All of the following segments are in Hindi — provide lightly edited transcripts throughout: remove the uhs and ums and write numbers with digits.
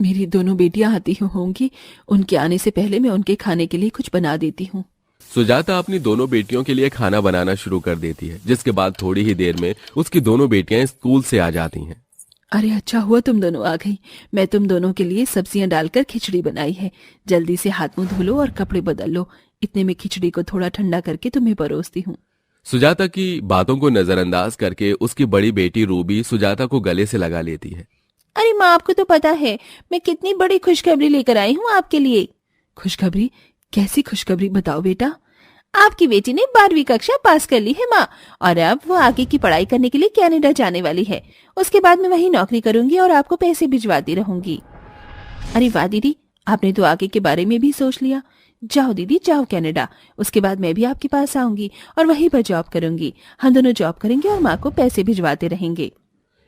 मेरी दोनों बेटियां आती होंगी, उनके आने से पहले मैं उनके खाने के लिए कुछ बना देती हूँ। सुजाता अपनी दोनों बेटियों के लिए खाना बनाना शुरू कर देती है, जिसके बाद थोड़ी ही देर में उसकी दोनों बेटियां स्कूल से आ जाती हैं। अरे अच्छा हुआ तुम दोनों आ गई। मैं तुम दोनों के लिए सब्जियां डालकर खिचड़ी बनाई है। जल्दी से हाथ मुंह धो लो और कपड़े बदल लो। इतने में खिचड़ी को थोड़ा ठंडा करके तुम्हें परोसती हूँ। सुजाता की बातों को नजरअंदाज करके उसकी बड़ी बेटी रूबी सुजाता को गले से लगा लेती है। अरे माँ, आपको तो पता है मैं कितनी बड़ी खुशखबरी लेकर आई हूँ आपके लिए। खुशखबरी? कैसी खुशखबरी, बताओ बेटा। आपकी बेटी ने 12वीं कक्षा पास कर ली है माँ, और अब वो आगे की पढ़ाई करने के लिए कनाडा जाने वाली है। उसके बाद मैं वहीं नौकरी करूंगी और आपको पैसे भिजवाती रहूंगी। अरे वाह दीदी, आपने तो आगे के बारे में भी सोच लिया। जाओ दीदी जाओ कनाडा, उसके बाद मैं भी आपके पास आऊंगी और वहीं पर जॉब करूंगी। हम दोनों जॉब करेंगे और माँ को पैसे भिजवाते रहेंगे।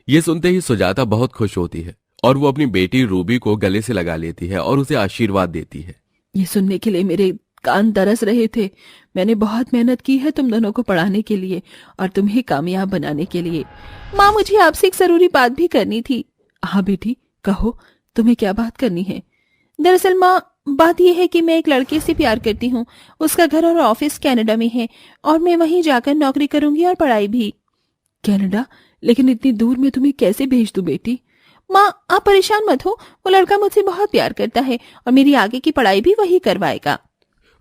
ये सुनते ही सुजाता बहुत खुश होती है और वो अपनी बेटी रूबी को गले से लगा लेती है और उसे आशीर्वाद देती है। ये सुनने के लिए मेरे कान तरस रहे थे। मैंने बहुत मेहनत की है तुम दोनों को पढ़ाने के लिए और तुम्हें कामयाब बनाने के लिए। माँ, मुझे आपसे एक जरूरी बात भी करनी थी। हाँ बेटी, कहो, तुम्हें क्या बात करनी है? दरअसल माँ, बात यह है कि मैं एक लड़के से प्यार करती हूँ। उसका घर और ऑफिस कनाडा में है और मैं वहीं जाकर नौकरी करूंगी और पढ़ाई भी। कनाडा? लेकिन इतनी दूर मैं तुम्हें कैसे भेज दूं बेटी? माँ, आप परेशान मत हो, वो लड़का मुझसे बहुत प्यार करता है और मेरी आगे की पढ़ाई भी वही करवाएगा।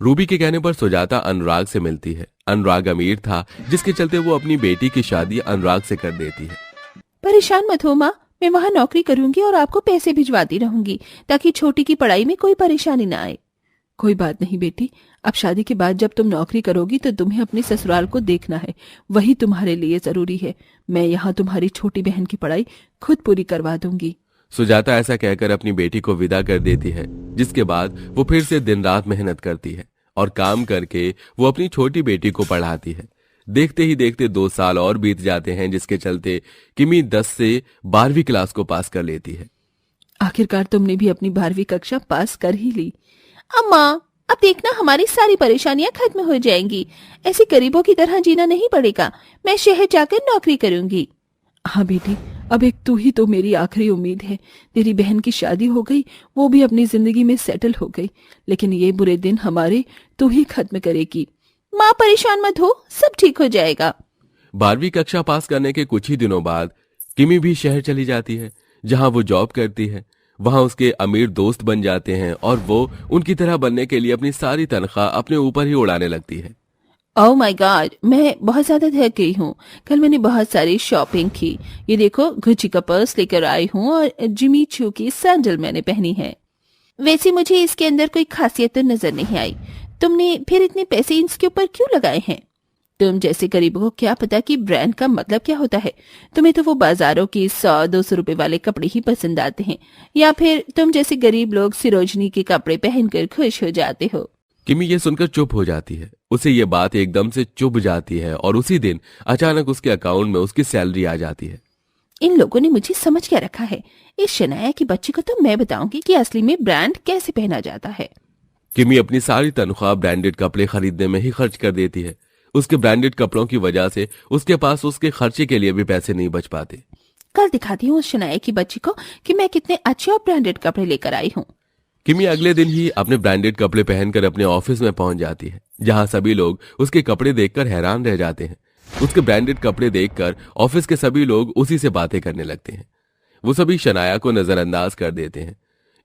रूबी के कहने पर सुजाता अनुराग से मिलती है। अनुराग अमीर था, जिसके चलते वो अपनी बेटी की शादी अनुराग से कर देती है। परेशान मत हो माँ, मैं वहाँ नौकरी करूंगी और आपको पैसे भिजवाती रहूंगी ताकि छोटी की पढ़ाई में कोई परेशानी ना आए। कोई बात नहीं बेटी, अब शादी के बाद जब तुम नौकरी करोगी तो तुम्हें अपने ससुराल को देखना है, वही तुम्हारे लिए जरूरी है। मैं यहाँ तुम्हारी छोटी बहन की पढ़ाई खुद पूरी करवा दूंगी। सुजाता ऐसा कहकर अपनी बेटी को विदा कर देती है, जिसके बाद वो फिर से दिन रात मेहनत करती है और काम करके वो अपनी छोटी बेटी को पढ़ाती है। देखते ही देखते 2 साल और बीत जाते हैं, जिसके चलते किमी 10 से 12वीं क्लास को पास कर लेती है। आखिरकार तुमने भी अपनी 12वीं कक्षा पास कर ही ली। अम्मा, अब देखना हमारी सारी परेशानियां खत्म हो जाएंगी। ऐसे गरीबों की तरह जीना नहीं पड़ेगा। मैं शहर जाकर नौकरी करूंगी। हाँ बेटी, अब एक तू ही तो मेरी आखिरी उम्मीद है। तेरी बहन की शादी हो गई, वो भी अपनी जिंदगी में सेटल हो गई, लेकिन ये बुरे दिन हमारे तू ही खत्म करेगी। माँ, परेशान मत हो, सब ठीक हो जाएगा। 12वीं कक्षा पास करने के कुछ ही दिनों बाद किमी भी शहर चली जाती है, जहां वो जॉब करती है। वहां उसके अमीर दोस्त बन जाते हैं और वो उनकी तरह बनने के लिए अपनी सारी तनख्वाह अपने ऊपर ही उड़ाने लगती है। ओह माय गॉड, मैं बहुत ज्यादा थक गई हूँ। कल मैंने बहुत सारी शॉपिंग की। ये देखो, गुच्ची का पर्स लेकर आई हूँ और जिमी चू की सैंडल मैंने पहनी है। वैसे मुझे इसके अंदर कोई खासियत तो नजर नहीं आई। तुमने फिर इतने पैसे इसके ऊपर क्यों लगाए हैं? तुम जैसे गरीबों को क्या पता कि ब्रांड का मतलब क्या होता है। तुम्हें तो वो बाजारों की 100-200 रुपए वाले कपड़े ही पसंद आते हैं, या फिर तुम जैसे गरीब लोग सिरोजनी के कपड़े पहनकर खुश हो जाते हो। किमी ये सुनकर चुप हो जाती है। उसे ये बात एकदम से चुभ जाती है और उसी दिन अचानक उसके अकाउंट में उसकी सैलरी आ जाती है। इन लोगों ने मुझे समझ क्या रखा है। इस शनाया की बच्ची को तो मैं बताऊंगी कि असली में ब्रांड कैसे पहना जाता है। किमी अपनी सारी तनख्वाह ब्रांडेड कपड़े खरीदने में ही खर्च कर देती है। उसके ब्रांडेड कपड़ों की वजह से उसके पास उसके खर्चे के लिए भी पैसे नहीं बच पाते। कल दिखाती हूँ उस शनाया की बच्ची को कि मैं कितने अच्छे और ब्रांडेड कपड़े लेकर आई हूँ। किमी अगले दिन ही अपने ब्रांडेड कपड़े पहनकर अपने ऑफिस में पहुंच जाती है, जहां सभी लोग उसके कपड़े देखकर हैरान रह जाते हैं। उसके ब्रांडेड कपड़े देखकर ऑफिस के सभी लोग उसी से बातें करने लगते हैं। वो सभी शनाया को नजरअंदाज कर देते हैं।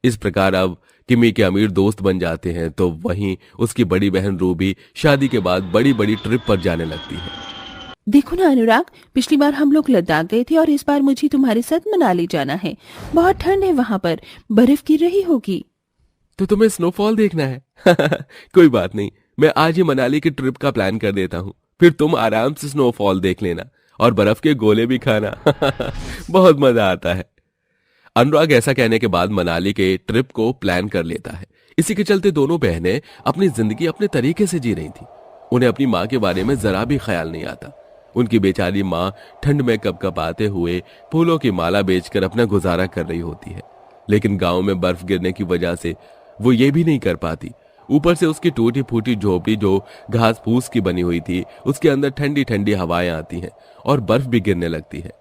इस प्रकार अब किमी के अमीर दोस्त बन जाते हैं, तो वहीं उसकी बड़ी बहन रूबी शादी के बाद बड़ी बड़ी ट्रिप पर जाने लगती है। देखो ना अनुराग, पिछली बार हम लोग लद्दाख गए थे और इस बार मुझे तुम्हारे साथ मनाली जाना है। बहुत ठंड है वहां पर, बर्फ गिर रही होगी। तो तुम्हें स्नोफॉल देखना है? कोई बात नहीं, मैं आज ही मनाली की ट्रिप का प्लान कर देता हूँ, फिर तुम आराम से स्नोफॉल देख लेना और बर्फ के गोले भी खाना। बहुत मजा आता है। अनुराग ऐसा कहने के बाद मनाली के ट्रिप को प्लान कर लेता है। इसी के चलते दोनों बहनें अपनी जिंदगी अपने तरीके से जी रही थी। उन्हें अपनी माँ के बारे में जरा भी ख्याल नहीं आता। उनकी बेचारी माँ ठंड में कपकपाते हुए फूलों की माला बेचकर अपना गुजारा कर रही होती है, लेकिन गांव में बर्फ गिरने की वजह से वो ये भी नहीं कर पाती। ऊपर से उसकी टूटी फूटी झोपड़ी जो घास फूस की बनी हुई थी, उसके अंदर ठंडी ठंडी हवाएं आती हैं और बर्फ भी गिरने लगती है।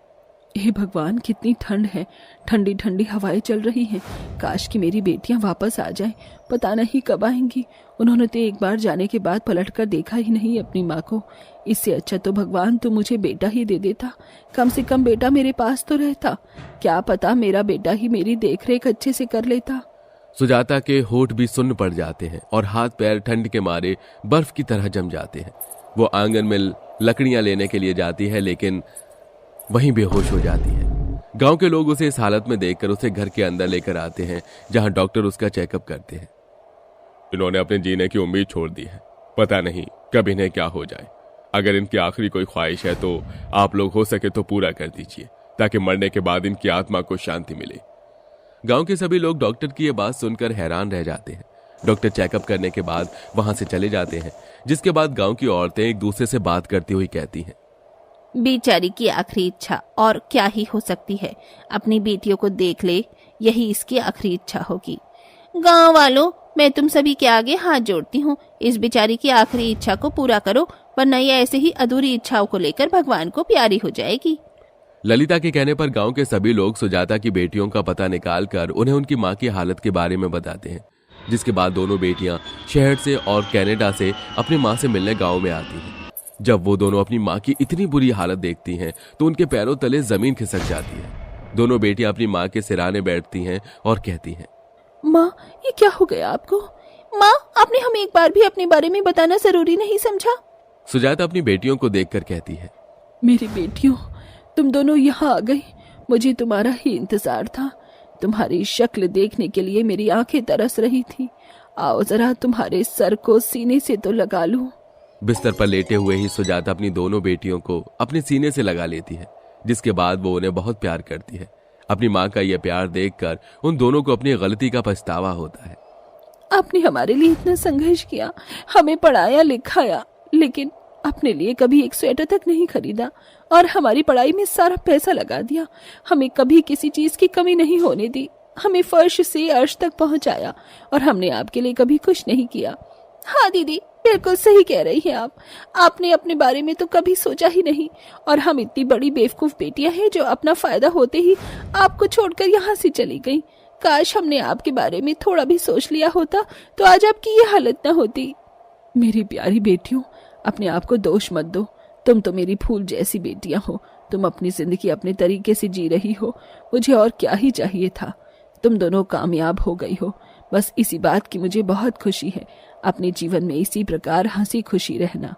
हे भगवान, कितनी ठंड है। ठंडी ठंडी हवाएं चल रही हैं। काश कि मेरी बेटियां वापस आ जाएं। पता नहीं कब आएंगी। उन्होंने तो एक बार जाने के बाद पलटकर देखा ही नहीं अपनी माँ को। इससे अच्छा तो भगवान तू मुझे बेटा ही दे देता। कम से कम बेटा मेरे पास तो रहता। क्या पता मेरा बेटा ही मेरी देखरेख अच्छे से कर लेता। सुजाता के होठ भी सुन्न पड़ जाते हैं और हाथ पैर ठंड के मारे बर्फ की तरह जम जाते हैं। वो आंगन में लकड़ियां लेने के लिए जाती है, लेकिन वहीं बेहोश हो जाती है। गांव के लोग उसे इस हालत में देखकर उसे घर के अंदर लेकर आते हैं, जहां डॉक्टर उसका चेकअप करते हैं। इन्होंने अपने जीने की उम्मीद छोड़ दी है। पता नहीं कब इन्हें क्या हो जाए। अगर इनकी आखिरी कोई ख्वाहिश है तो आप लोग हो सके तो पूरा कर दीजिए, ताकि मरने के बाद इनकी आत्मा को शांति मिले। गांव के सभी लोग डॉक्टर की यह बात सुनकर हैरान रह जाते हैं। डॉक्टर चेकअप करने के बाद वहां से चले जाते हैं, जिसके बाद गांव की औरतें एक दूसरे से बात करती हुई कहती हैं, बेचारी की आखिरी इच्छा और क्या ही हो सकती है। अपनी बेटियों को देख ले, यही इसकी आखिरी इच्छा होगी। गांव वालों, मैं तुम सभी के आगे हाथ जोड़ती हूँ। इस बेचारी की आखिरी इच्छा को पूरा करो, वरना ये ऐसे ही अधूरी इच्छाओं को लेकर भगवान को प्यारी हो जाएगी। ललिता के कहने पर गांव के सभी लोग सुजाता की बेटियों का पता निकालकर उन्हें उनकी मां की हालत के बारे में बताते हैं, जिसके बाद दोनों बेटियां शहर से और कनाडा से अपनी मां से मिलने गांव में आती हैं। जब वो दोनों अपनी मां की इतनी बुरी हालत देखती हैं तो उनके पैरों तले जमीन खिसक जाती है। दोनों बेटियां अपनी मां के सिराने बैठती हैं और कहती हैं, माँ, ये क्या हो गया आपको? माँ, आपने हमें एक बार भी अपने बारे में बताना जरूरी नहीं समझा? सुजाता अपनी बेटियों को देखकर कहती है, मेरी बेटियों, तुम दोनों यहाँ आ गई। मुझे तुम्हारा ही इंतजार था। तुम्हारी शक्ल देखने के लिए मेरी आंखें तरस रही थी। आओ जरा तुम्हारे सर को सीने से तो लगा लूं। बिस्तर पर लेटे हुए ही सुजाता अपनी दोनों बेटियों को अपने सीने से लगा लेती है, जिसके बाद वो उन्हें बहुत प्यार करती है। अपनी माँ का यह प्यार देखकर उन दोनों को अपनी गलती का पछतावा होता है। आपने हमारे लिए इतना संघर्ष किया, हमें पढ़ाया लिखाया, लेकिन अपने लिए कभी एक स्वेटर तक नहीं खरीदा और हमारी पढ़ाई में सारा पैसा लगा दिया। हमें कभी किसी चीज की कमी नहीं होने दी। हमें फर्श से अर्श तक पहुंचाया और हमने आपके लिए कभी कुछ नहीं किया। हाँ दीदी, बिल्कुल सही कह रही हैं आप। आपने अपने बारे में तो कभी सोचा ही नहीं, और हम इतनी बड़ी बेवकूफ बेटियां हैं जो अपना फायदा होते ही आपको छोड़कर यहाँ से चली गई। काश हमने आपके बारे में थोड़ा भी सोच लिया होता तो आज आपकी ये हालत न होती। मेरी प्यारी बेटियों, अपने आप को दोष मत दो। तुम तो मेरी फूल जैसी बेटियां हो। तुम अपनी जिंदगी अपने तरीके से जी रही हो। मुझे और क्या ही चाहिए था। तुम दोनों कामयाब हो गई हो, बस इसी बात की मुझे बहुत खुशी है। अपने जीवन में इसी प्रकार हंसी खुशी रहना।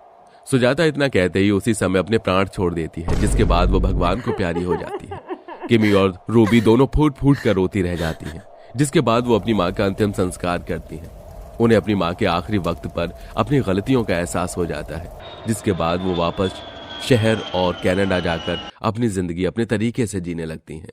सुजाता इतना कहते ही उसी समय अपने प्राण छोड़ देती है, जिसके बाद वो भगवान को प्यारी हो जाती है। किमी और रूबी दोनों फूट फूट कर रोती रह जाती हैं, जिसके बाद वो अपनी माँ का अंतिम संस्कार करती हैं। उन्हें अपनी माँ के आखिरी वक्त पर अपनी गलतियों का एहसास हो जाता है, जिसके बाद वो वापस शहर और कनाडा जाकर अपनी जिंदगी अपने तरीके से जीने लगती हैं।